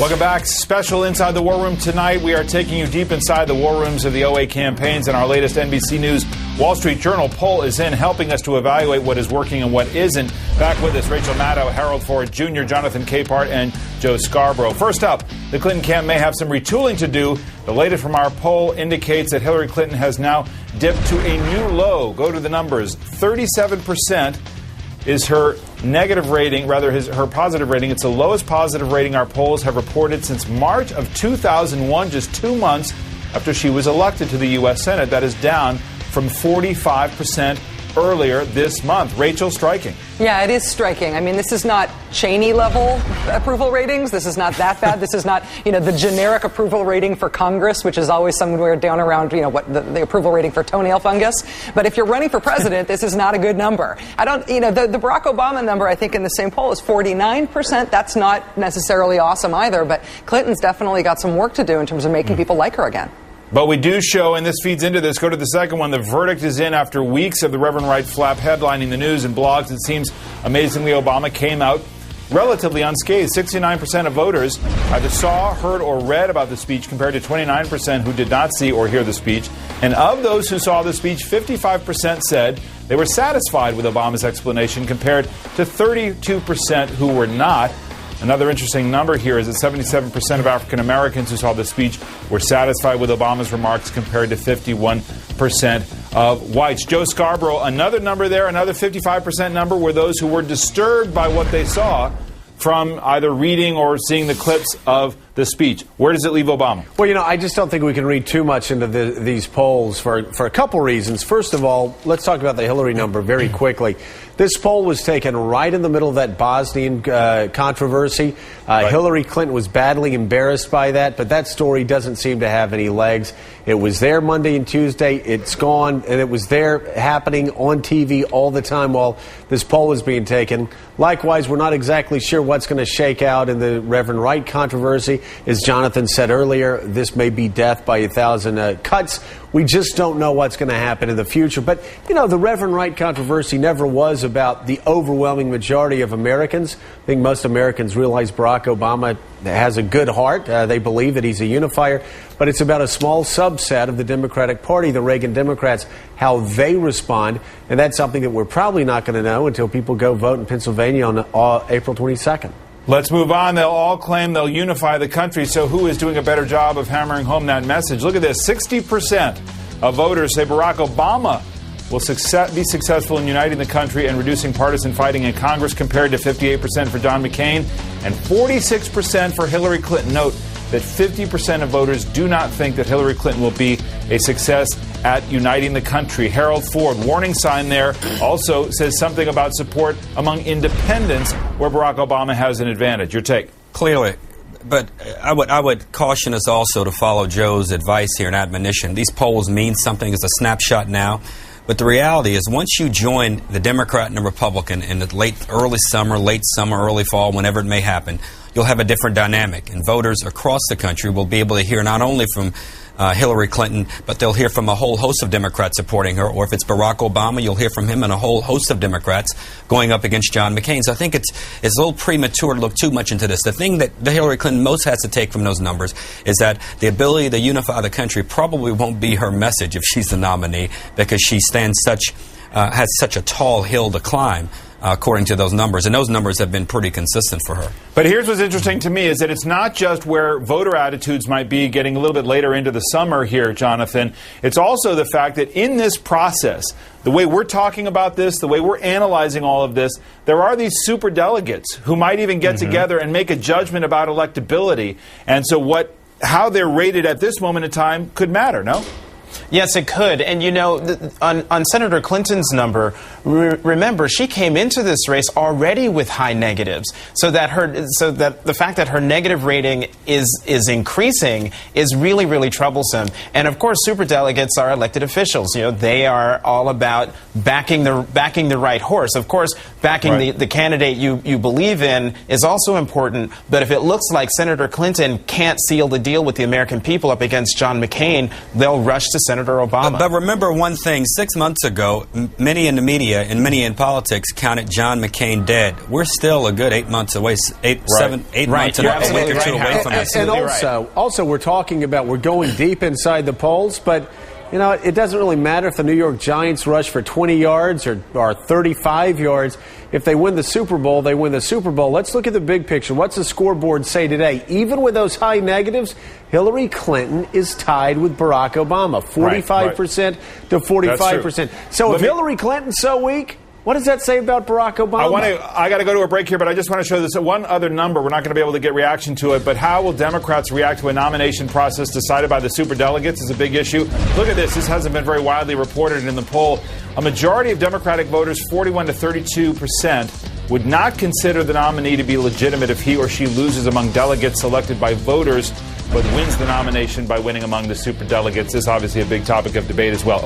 Welcome back. Special Inside the War Room tonight. We are taking you deep inside the war rooms of the 08 campaigns, and our latest NBC News Wall Street Journal poll is in, helping us to evaluate what is working and what isn't. Back with us, Rachel Maddow, Harold Ford Jr., Jonathan Capehart, and Joe Scarborough. First up, the Clinton camp may have some retooling to do. The latest from our poll indicates that Hillary Clinton has now dipped to a new low. Go to the numbers. 37% is her negative rating, rather her positive rating. It's the lowest positive rating our polls have reported since March of 2001, just 2 months after she was elected to the U.S. Senate. That is down from 45% earlier this month. Rachel, striking. Yeah, it is striking. I mean, this is not Cheney level approval ratings. This is not that bad. This is not, the generic approval rating for Congress, which is always somewhere down around, what the approval rating for toenail fungus. But if you're running for president, this is not a good number. The Barack Obama number, I think, in the same poll is 49%. That's not necessarily awesome either. But Clinton's definitely got some work to do in terms of making people like her again. But we do show, and this feeds into this, go to the second one, the verdict is in after weeks of the Reverend Wright flap headlining the news and blogs. It seems, amazingly, Obama came out relatively unscathed. 69% of voters either saw, heard, or read about the speech, compared to 29% who did not see or hear the speech. And of those who saw the speech, 55% said they were satisfied with Obama's explanation, compared to 32% who were not. Another interesting number here is that 77% of African Americans who saw the speech were satisfied with Obama's remarks, compared to 51% of whites. Joe Scarborough, another number there, another 55% number were those who were disturbed by what they saw from either reading or seeing the clips of the speech. Where does it leave Obama? Well, I just don't think we can read too much into these polls for a couple reasons. First of all, let's talk about the Hillary number very quickly. This poll was taken right in the middle of that Bosnian controversy. Right. Hillary Clinton was badly embarrassed by that, but that story doesn't seem to have any legs. It was there Monday and Tuesday. It's gone, and it was there happening on TV all the time while this poll was being taken. Likewise, we're not exactly sure what's going to shake out in the Reverend Wright controversy. As Jonathan said earlier, this may be death by 1,000 cuts. We just don't know what's going to happen in the future. But, the Reverend Wright controversy never was about the overwhelming majority of Americans. I think most Americans realize Barack Obama has a good heart. They believe that he's a unifier. But it's about a small subset of the Democratic Party, the Reagan Democrats, how they respond. And that's something that we're probably not going to know until people go vote in Pennsylvania on April 22nd. Let's move on. They'll all claim they'll unify the country. So who is doing a better job of hammering home that message? Look at this. 60% of voters say Barack Obama will be successful in uniting the country and reducing partisan fighting in Congress, compared to 58% for John McCain and 46% for Hillary Clinton. Note that 50% of voters do not think that Hillary Clinton will be a success at uniting the country. Harold Ford, warning sign there, also says something about support among independents, where Barack Obama has an advantage. Your take? Clearly. But I would caution us also to follow Joe's advice here and admonition. These polls mean something as a snapshot now. But the reality is, once you join the Democrat and the Republican in the early summer, early fall, whenever it may happen, you'll have a different dynamic. And voters across the country will be able to hear not only from Hillary Clinton, but they'll hear from a whole host of Democrats supporting her. Or if it's Barack Obama, you'll hear from him and a whole host of Democrats going up against John McCain. So I think it's a little premature to look too much into this. The thing that Hillary Clinton most has to take from those numbers is that the ability to unify the country probably won't be her message if she's the nominee, because she has such a tall hill to climb. According to those numbers. And those numbers have been pretty consistent for her. But here's what's interesting to me is that it's not just where voter attitudes might be getting a little bit later into the summer here, Jonathan. It's also the fact that in this process, the way we're talking about this, the way we're analyzing all of this, there are these super delegates who might even get together and make a judgment about electability. And so how they're rated at this moment in time could matter, no? Yes, it could. And, on Senator Clinton's number, remember, she came into this race already with high negatives. So that the fact that her negative rating is increasing is really, really troublesome. And, of course, superdelegates are elected officials. They are all about backing the right horse. Of course, backing the candidate you believe in is also important. But if it looks like Senator Clinton can't seal the deal with the American people up against John McCain, they'll rush to Senator Obama. But remember one thing, 6 months ago, many in the media media and many in politics counted John McCain dead. We're still a good 8 months away, eight months and a week or two away from this. And also, we're talking about we're going deep inside the polls, but you know, it doesn't really matter if the New York Giants rush for 20 yards or 35 yards. If they win the Super Bowl, they win the Super Bowl. Let's look at the big picture. What's the scoreboard say today? Even with those high negatives, Hillary Clinton is tied with Barack Obama, 45% to 45%. So if Hillary Clinton's so weak, what does that say about Barack Obama? I got to go to a break here, but I just want to show this one other number. We're not going to be able to get reaction to it, but how will Democrats react to a nomination process decided by the superdelegates is a big issue. Look at this. This hasn't been very widely reported in the poll. A majority of Democratic voters, 41 to 32%, would not consider the nominee to be legitimate if he or she loses among delegates selected by voters, but wins the nomination by winning among the superdelegates. This is obviously a big topic of debate as well.